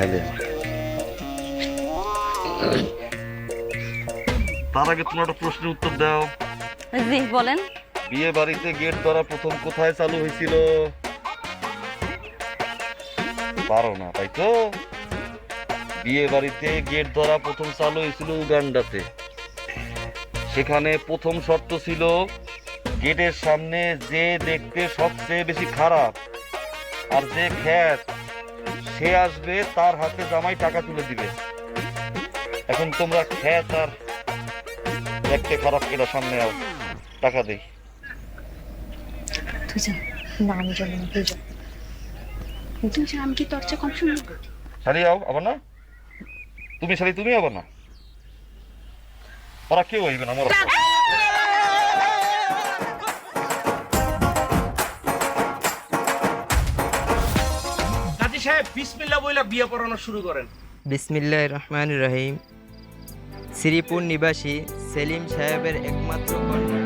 খাইলে তার আগে তোমার একটা প্রশ্নের উত্তর দাও। জি বলেন। বিয়ে বাড়িতে গেট ধরা প্রথম কোথায় চালু হয়েছিল? পারো না তাই তো? বিয়ে বাড়িতে গেট ধরা প্রথম চালু হয়েছিল উগান্ডাতে। সেখানে প্রথম শর্ত ছিল গেটের সামনে যে দেখতে সবচেয়ে বেশি খারাপ আর যে খ্যাত সে আসবে, তার হাতে জামাই টাকা তুলে দিবে। এখন তোমরা খ্যাত আর দেখতে খারাপ কেটা সামনে আও, টাকা দেই। তুই যা। না আমি যাবো না, তুই যা। তুই যা, আমি কি তোর চেয়ে কম শুনবো? শালি আও আবার না, তুমি শালি তুমি আবার না, ওরা কেউ হইবে না আমার। কাজী সাহেব বিসমিল্লাহ বইলা বিয়ে পড়ানো শুরু করেন। বিসমিল্লাহির রহমানির রহিম। শ্রীপুর নিবাসী সেলিম সাহেবের একমাত্র কন্যা